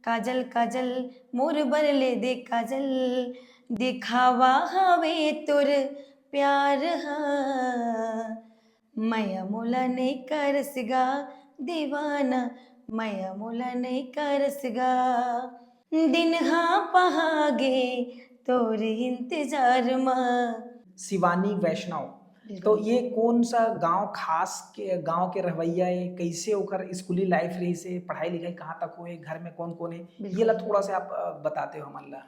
काजल काजल मोर बरले दे काजल, दिखावा हवे तुर प्यार हा, मया मोला नहीं करसगा दीवाना, मया मोला नहीं करसगा, दिन हाँ पहागे तोरे इंतजार में। शिवानी वैष्णव, तो ये कौन सा गांव खास के गांव के रवैया है, कैसे ओकर स्कूली लाइफ रही से, पढ़ाई लिखाई कहाँ तक हुए, घर में कौन कौन है, ये ला थोड़ा सा आप बताते हो हमारे ला।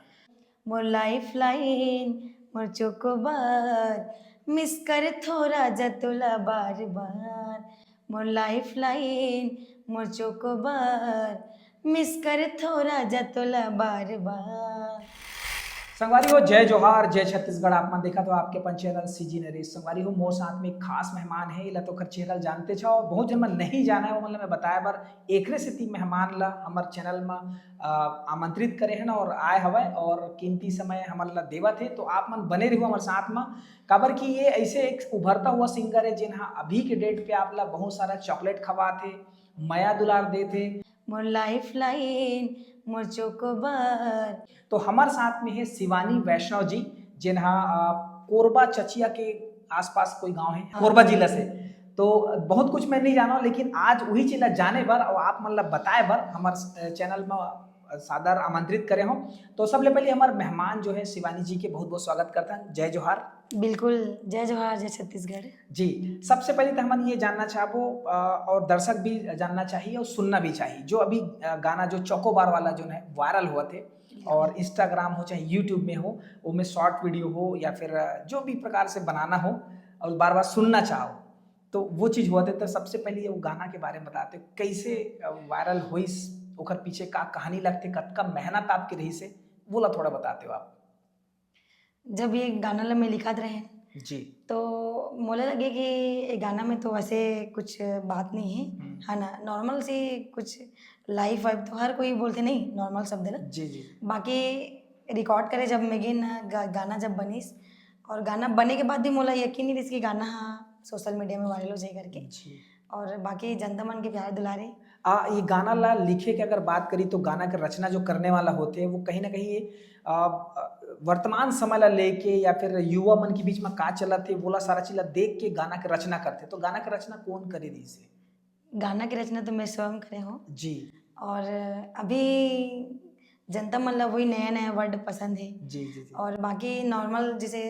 मोर लाइफ लाइन मोर चोकोबार, मिस कर थोड़ा जतुला बार बार, मोर लाइफ लाइन मोर चोकोबार, मिस कर थोड़ा जतुला बार बार। संगवारी हो जय जोहार जय छत्तीसगढ़। आप मन देखा तो आपके अपन चैनल सीजी नरेश। संगवारी हो मोर साथ में एक खास मेहमान है, इला तो खर चैनल जानते छो, बहुत जन मन नहीं जाना है वो मतलब मैं बताया बार एकरे से तीन मेहमान ला हमार चैनल में आमंत्रित करे हैं और आए हवे और कीमती समय हमारे ला देवा थे, तो आप मन बने रहो हमारे साथ में। काबर कि ये ऐसे एक उभरता हुआ सिंगर है जिन्हा अभी के डेट पे आप ला बहुत सारा चॉकलेट खवा थे, माया दुलार दे थे। मोर लाइफ लाइन मोर चोकोबार। तो हमारे साथ में है शिवानी वैष्णव जी, जिन्हा कोरबा चचिया के आसपास कोई गांव है, कोरबा जिला से। तो बहुत कुछ मैं नहीं जाना, लेकिन आज वही जिला जाने बर और आप मतलब बताए बर हमारे चैनल में सादर आमंत्रित करे हो। तो सबसे पहले हमारे मेहमान जो है शिवानी जी के बहुत बहुत स्वागत करता है। जय जोहार। बिल्कुल जय जोहार जय छत्तीसगढ़ जी। सबसे पहले तो हम ये जानना चाहो और दर्शक भी जानना चाहिए और सुनना भी चाहिए, जो अभी गाना जो चौकोबार वाला जो है वायरल हुआ थे और इंस्टाग्राम हो चाहे यूट्यूब में हो, वो में शॉर्ट वीडियो हो या फिर जो भी प्रकार से बनाना हो और बार बार सुनना चाहो, तो वो चीज़ हुआ थे। तो सबसे पहले वो गाना के बारे में बताते हो, कैसे वायरल हुई, ओकर पीछे का कहानी लगते, कब मेहनत आपकी रही से, वो ला थोड़ा बताते हो आप। जब ये गाना ला मैं लिखत रहे जी, तो मोला लगे कि ये गाना में तो वैसे कुछ बात नहीं है ना, नॉर्मल सी कुछ लाइफ वाइफ तो हर कोई बोलते नहीं, नॉर्मल शब्द ना। जी जी। बाकी रिकॉर्ड करे जब मैं ना गाना जब बनीस, और गाना बने के बाद भी मोला यकीन नहीं रही कि गाना हाँ सोशल मीडिया में वायरल हो जाए करके जी। और बाकी जनता मन के प्यार दुलारे। ये गाना ला लिखे की अगर बात करी तो गाना की रचना जो करने वाला होते हैं वो कहीं ना कहीं वर्तमान समय ला लेके या फिर युवा मन के बीच में का चला थे बोला सारा चीज देख के गाना की रचना करते। तो गाना की रचना कौन करे रही से? गाना की रचना तो मैं स्वयं करे हूँ जी। और अभी जनता मतलब वही नया नया वर्ड पसंद है। जी जी जी। और बाकी नॉर्मल जैसे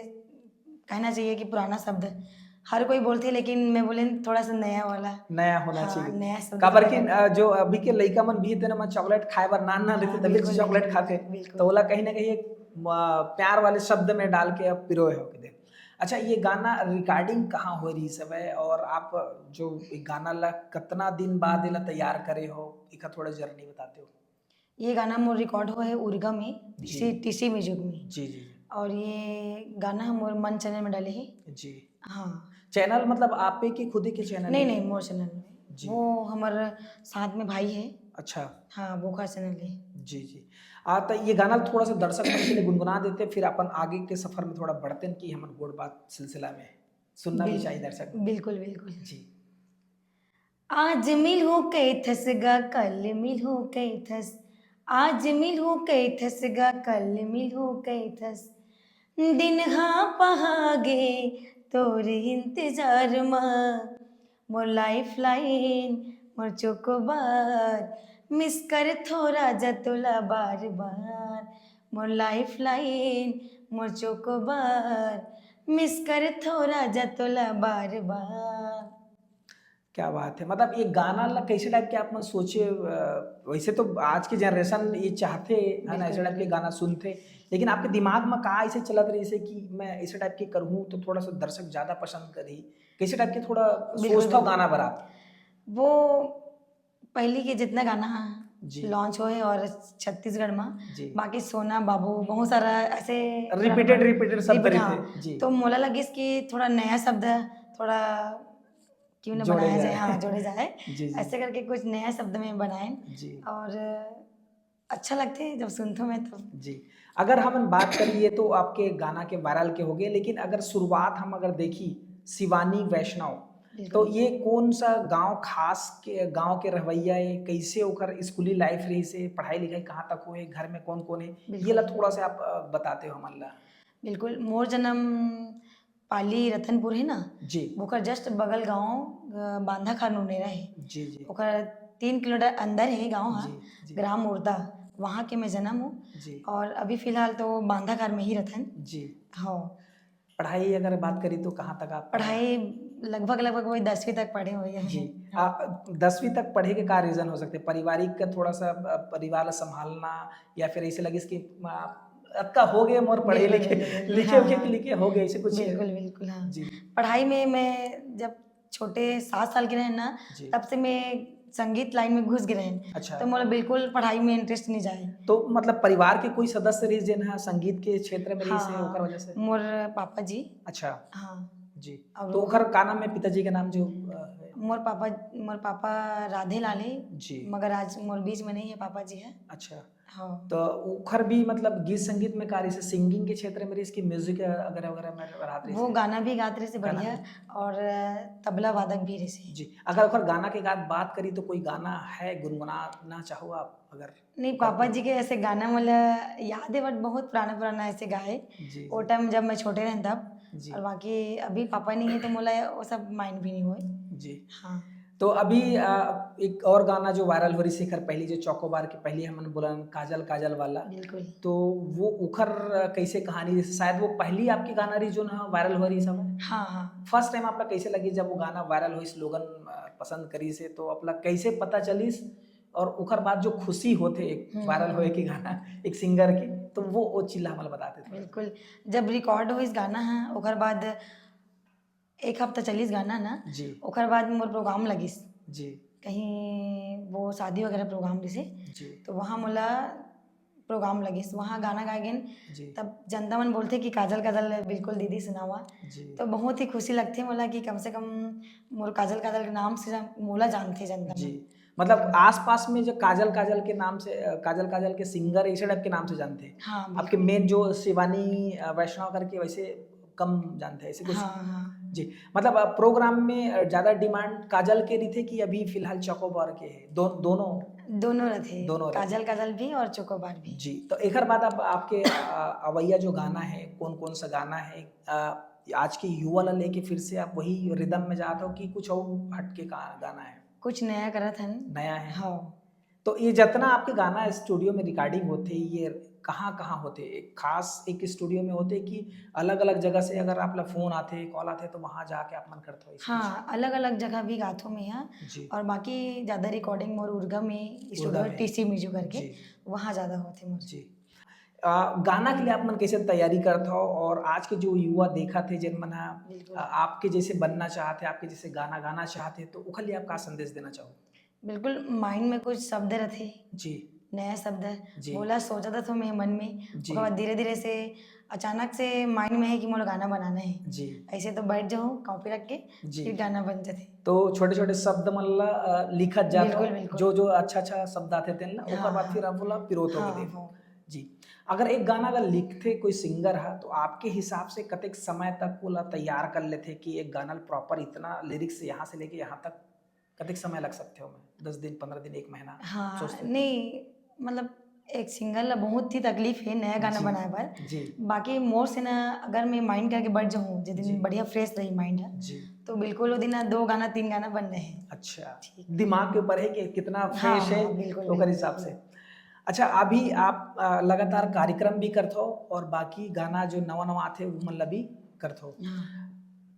कहना चाहिए कि पुराना शब्द हर कोई बोलते हैं, लेकिन मैं बोले थोड़ा सा नया वाला नया होना हाँ, चाहिए। नया शब्द काबर कि जो अभी के लड़का मन भी थे ना चॉकलेट खाए बर नान ना रहते तभी बिल्कुल, चॉकलेट बिल्कुल, खाते, बिल्कुल। तो बोला कहीं ना कहीं एक प्यार वाले शब्द में डाल के अब पिरोए हो के दे। अच्छा, ये गाना रिकॉर्डिंग कहाँ हो रही सब है और आप जो गाना ला कितना दिन बाद इला तैयार करे हो, इसका थोड़ा जर्नी बताते हो। ये गाना मोर रिकॉर्ड हुआ है उर्गा में, टीसी म्यूजिक में। जी जी। और ये गाना हम मोर मन चैनल में डाले हैं। जी। हाँ, चैनल मतलब आप के खुद के चैनल? नहीं नहीं मोर चैनल में जी। वो हमारे साथ में भाई है। अच्छा। हाँ, वो का चैनल है। जी जी। तो ये गाना थोड़ा सा दर्शक मन के लिए गुनगुना देते, फिर अपन आगे के सफर में थोड़ा बढ़ते हैं कि हम गोड़ बात सिलसिला में सुनना भी चाहिए दर्शक। बिल्कुल बिल्कुल। जी। आज मिल हो कैथस गा कल मिल हो कैथस, आज मिल हो कैथस गा कल मिल हो कैथस, दिन हाँ पहागे तोरे इंतजार में, मोर लाइफ लाइन मोर चोकोबार, मिस कर थोड़ा जतुला बार बार, मोर लाइफ लाइन मोर चोकोबार, मिस कर थोड़ा जतुला बार बार। क्या बात है, मतलब ये गाना ला कैसे टाइप के आप मन सोचे? वैसे तो आज की जनरेशन ये चाहते है ना ऐसे टाइप के गाना सुनते, लेकिन आपके दिमाग में कहाँ ऐसे चलत रही से कि मैं ऐसे टाइप के करूँ तो थोड़ा सा दर्शक ज्यादा पसंद करी, कैसे टाइप के थोड़ा सोचता हो गाना बरा? वो पहले के जितना गाना लॉन्च हुए और छत्तीसगढ़ में, बाकी सोना बाबू बहुत सारा ऐसे रिपीटेड शब्द थे जी। तो मोला लगी कि थोड़ा नया शब्द थोड़ा क्यों ना बनाया जाए, हाँ जोड़े जाए ऐसे करके कुछ नया शब्द में बनाए और अच्छा लगते है जब सुनते मैं तो जी। अगर हम बात करिए तो आपके गाना के वायरल के हो गए, लेकिन अगर शुरुआत हम अगर देखी शिवानी वैष्णव, तो बिल्कुल। ये कौन सा गांव खास के गांव के रवैया है, कैसे ओकर स्कूली लाइफ रही से, पढ़ाई लिखाई कहाँ तक हुए, घर में कौन कौन है, ये ला बिल्कुल, थोड़ा सा आप बताते हो हमन ला। बिल्कुल। मोर जन्म पाली रतनपुर है ना, जी ओकर जस्ट बगल गाँव बांधा खानूनेरा है। जी जी ओकर 3 किलोमीटर अंदर है गाँव हा, जी जी ग्राम मुर्दा, वहाँ के मैं जन्म हूँ जी और अभी फ़िलहाल तो बांधा घर में ही रहथन। जी। हाँ, पढ़ाई अगर बात करी तो कहाँ तक आप पढ़ाई लगभग वही 10वीं तक पढ़े हुए जी। हैं। हाँ, 10वीं तक पढ़े के का रीजन हो सकते हैं, पारिवारिक का थोड़ा सा परिवार ला संभालना, या फिर ऐसे लगे कि अक्का हो गए मोर पढ़े बिल्कुल, लिखे, बिल्कुल, बिल्कुल। लिखे हाँ, उखे के हाँ। लिखे हो गए, ऐसे कुछ। बिल्कुल, बिल्कुल, हाँ। जी पढ़ाई में मैं जब छोटे 7 साल के रहे ना, जी। तब से मैं संगीत लाइन में घुस गए रहें, अच्छा, तो मोला बिल्कुल पढ़ाई में इंटरेस्ट नहीं जाए। तो मतलब परिवार के कोई सदस्य रही जिन हाँ संगीत के क्षेत्र में रही हाँ, से ओकर हाँ, वजह से। मोर पापा जी। अच्छा हाँ, जी। और तो ओकर का नाम है पिताजी के नाम जो है? मोर पापा राधे लाल है, जी। मगर आज मोर बीच में नहीं है, पापा जी है। अच्छा, हाँ, तो ओखर भी मतलब गीत संगीत में कार्य से, सिंगिंग के क्षेत्र में रही, इसकी म्यूजिक वगैरह वगैरह में राहत रही वो से। गाना भी गाते रहे से गाना बढ़िया, भी और तबला वादक भी रहे से। जी। अगर ओकर गाना के बाद बात करी तो कोई गाना है गुनगुनाना चाहो आप अगर नहीं, ओकर पापा कोई। जी के ऐसे गाना मोला याद है, बट बहुत पुराना पुराना ऐसे गाए जी वो जी टाइम जब मैं छोटे रहे तब। जी और बाकी अभी पापा नहीं है तो मोला वो सब माइंड भी नहीं हुए। जी। हाँ, तो अभी एक और गाना जो वायरल हो रही शेखर पहली, जो चौकोबार की पहली हमने बोला काजल काजल वाला, बिल्कुल। तो वो उखर कैसे कहानी रही, शायद वो पहली आपकी गाना रही जो ना वायरल हो रही सब। हाँ, हाँ। फर्स्ट टाइम आपका कैसे लगी जब वो गाना वायरल हुई, स्लोगन पसंद करी से, तो आपला कैसे पता चलिस, और उखर बाद जो खुशी होते एक वायरल होए की गाना एक सिंगर की, तो वो चिल्ला हमारा बताते थोड़ा सा। बिल्कुल, जब रिकॉर्ड हुई इस गाना है, ओकर बाद 1 हफ्ता चलिस गाना ना, जी ओकर बाद मोर प्रोग्राम लगिस, जी कहीं वो शादी वगैरह प्रोग्राम जैसे, जी तो वहाँ मोला प्रोग्राम लगिस, वहाँ गाना गाए गेन। जी तब जनता मन बोलथे कि काजल काजल बिल्कुल दीदी सुनावा, जी तो बहुत ही खुशी लगथे मोला कि कम से कम मोर काजल काजल के नाम से मोला जानथे जनता जी। मन। मतलब आसपास में जो काजल काजल के नाम से, काजल काजल के सिंगर इस टाइप के नाम से जानते हैं, हाँ, आपके बिल्कुल। मेन जो शिवानी वैष्णव करके वैसे कम जानते हैं ऐसे कुछ। हाँ, हाँ। जी। मतलब प्रोग्राम में ज़्यादा डिमांड काजल के रही थे कि अभी फिलहाल चकोबार के है, दोनों दोनों रथे, दोनों रहे काजल काजल भी और चोकोबार भी। जी। तो एक बाद अब आपके अवैया जो गाना है कौन कौन सा गाना है, आज के युवा ला लेके फिर से आप वही रिदम में जाते हो कि कुछ और हटके का गाना है, कुछ नया करत हन। नया है। हाँ, तो ये जितना आपके गाना स्टूडियो में रिकॉर्डिंग होते, ये कहाँ कहाँ होते, एक खास एक स्टूडियो में होते कि अलग अलग जगह से अगर आप ला फोन आते कॉल आते तो वहाँ जाके आप मन करते हो ऐसे कुछ? हाँ, अलग अलग जगह भी गाथों में है, जी। और बाकी ज़्यादा रिकॉर्डिंग मोर उर्गा में उर्गा स्टूडियो में। टीसी म्यूजिक करके, जी वहाँ ज़्यादा होते मोर। जी। गाना के लिए आप मन कैसे तैयारी करते हो, और आज के जो युवा देखा थे जिन मन बिल्कुल, आपके जैसे बनना चाहते, आपके जैसे गाना गाना चाहते, तो उखल लिए आप का संदेश देना चाहो? बिल्कुल माइंड में कुछ शब्द रथे, जी नया शब्द जी मोला सोचा था तो मैं मन में, जी उसके बाद धीरे धीरे से अचानक से माइंड में है कि मोला गाना बनाना है, जी ऐसे तो बैठ जाऊँ कॉपी रख के, जी। फिर गाना बन जाते। तो छोटे छोटे शब्द मन ला लिखत जाता हो, बिल्कुल, बिल्कुल। जो जो अच्छा अच्छा शब्द आते थे ना, ओकर हाँ, बाद फिर हाँ। आप बोला पिरोत हो हाँ, गए हाँ। जी। अगर एक गाना अगर लिखते कोई सिंगर है तो आपके हिसाब से कतेक समय तक वो ला तैयार कर लेते कि एक गाना प्रॉपर इतना लिरिक्स यहाँ से लेके यहाँ तक कतेक समय लग सकते हो? मैं 10 दिन 15 दिन 1 महीना हाँ, सोचते तो? नहीं, मतलब एक सिंगर ला बहुत ही तकलीफ है नया गाना जी बनाए बर। जी बाकी मोर से ना अगर मैं माइंड करके बैठ जाऊँ जिस जी दिन बढ़िया फ्रेश रही माइंड है, जी। तो बिल्कुल वो दिन ना 2 गाना 3 गाना बन रहे हैं। अच्छा, ठीक। दिमाग के ऊपर है कि कितना हाँ, फ्रेश है, हाँ, बिल्कुल, तो ओकर बिल्कुल, हिसाब से। बिल्कुल। अच्छा, अभी आप लगातार कार्यक्रम भी करते हो और बाकी गाना जो नवा नवा आते वो मतलब भी करते हो। हाँ,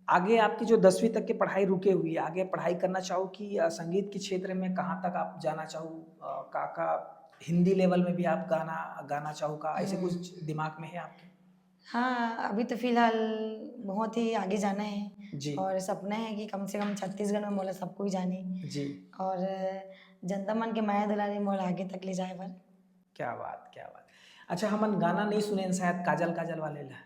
आगे आपकी जो 10वीं तक की पढ़ाई रुके हुई है, आगे पढ़ाई करना चाहो कि संगीत के क्षेत्र में कहाँ तक आप जाना चाहो? का हिंदी लेवल में भी आप गाना गाना चाहो का, ऐसे कुछ दिमाग में है आपके? हाँ, अभी तो फिलहाल बहुत ही आगे जाना है, जी और सपना है कि कम से कम छत्तीसगढ़ में मोला सब कोई जाने, जी। और जनता मन के माया दुलारी मोला आगे तक ले जाए बर। क्या बात क्या बात। अच्छा, हमन गाना नहीं सुने शायद काजल काजल वाले ला,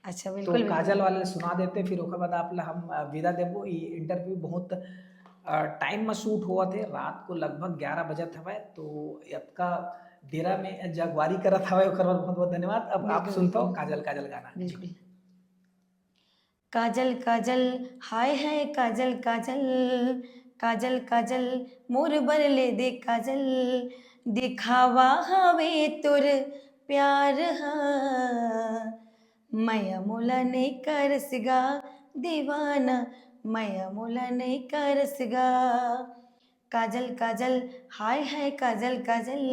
अच्छा, तो बिल्कुल, काजल बिल्कुल। वाले सुना देते, फिर ओकर बाद आप ला हम विदा देबो। ये इंटरव्यू बहुत टाइम में शूट हुआ थे, रात को लगभग 11 बजत हवे, तो यतका देरा में जगवारी करत हवे, ओकर बाद बहुत बहुत धन्यवाद। अब आप बिल्कुल, सुनते हो बिल्कुल। काजल काजल गाना जी। बिल्कुल। काजल काजल हाय हाय काजल काजल, काजल काजल मोर बरले दे काजल, दिखावा हवे तुर प्यार हा, मया मोला नहीं कर सिगा दीवाना, मया मोला नहीं कर सिगा, काजल काजल हाय हाय काजल काजल।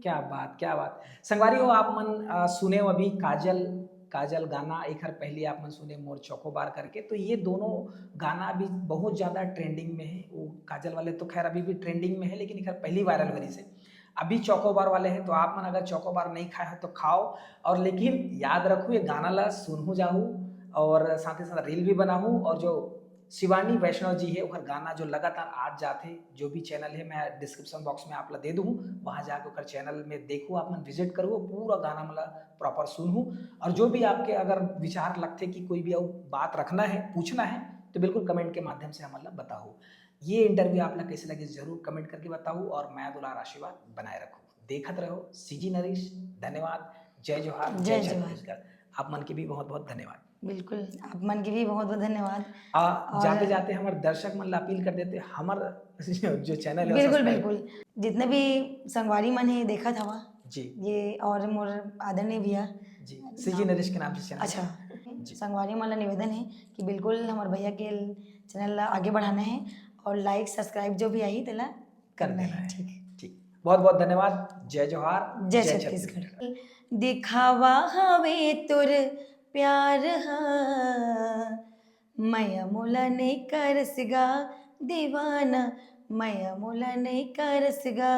क्या बात, क्या बात। संगवारी हो आप मन सुने हो अभी काजल काजल गाना, एक हर पहले आप मन सुने मोर चौकोबार करके, तो ये दोनों गाना अभी बहुत ज़्यादा ट्रेंडिंग में है। वो काजल वाले तो खैर अभी भी ट्रेंडिंग में है, लेकिन एक हर पहली वायरल वरी से अभी चौकोबार वाले हैं। तो आप मन अगर चौकोबार नहीं खाए हो तो खाओ, और लेकिन याद रखो ये गाना ला सुनहु जाहू, और साथ ही साथ रील भी बनाहू। और जो शिवानी वैष्णव जी है उनका गाना जो लगातार आज जाते, जो भी चैनल है मैं डिस्क्रिप्शन बॉक्स में आप ला दे दूँ, वहाँ जाकर उनका चैनल में देखो, आप मन विजिट करो, पूरा गाना मतलब प्रॉपर सुनूँ। और जो भी आपके अगर विचार लगते कि कोई भी और बात रखना है, पूछना है, तो बिल्कुल कमेंट के माध्यम से हमारा बताओ। ये इंटरव्यू आप लोग कैसे लगे जरूर कमेंट करके बताओ, और मैं दुलार आशीर्वाद बनाए रखो। देखते रहो सीजी नरेश। धन्यवाद। जय जोहार, जय जय जोहार। छत्तीसगढ़। आप मन के भी बहुत बहुत धन्यवाद। बिल्कुल, आप मन के भी बहुत बहुत धन्यवाद। जाते और जाते हमारे दर्शक मन ला अपील कर देते, हमार जो चैनल है वो बिल्कुल सब्सक्राइब। बिल्कुल, जितने भी संगवारी मन है देखा था वहाँ जी ये, और मोर आदरणीय भैया जी, सीजी नरेश के नाम से चैनल। अच्छा जी संगवारी मन ला निवेदन है कि बिल्कुल हमारे भैया के चैनल ला आगे बढ़ाना है, और लाइक सब्सक्राइब जो भी आई तेला कर करना देना है। है। ठीक, ठीक, बहुत बहुत धन्यवाद। जय जोहार, जय जय छत्तीसगढ़। छत्तीसगढ़। दिखावा हवे तुर प्यार हा, मया मोला नहीं कर सिगा दीवाना, मया मोला नहीं कर सिगा,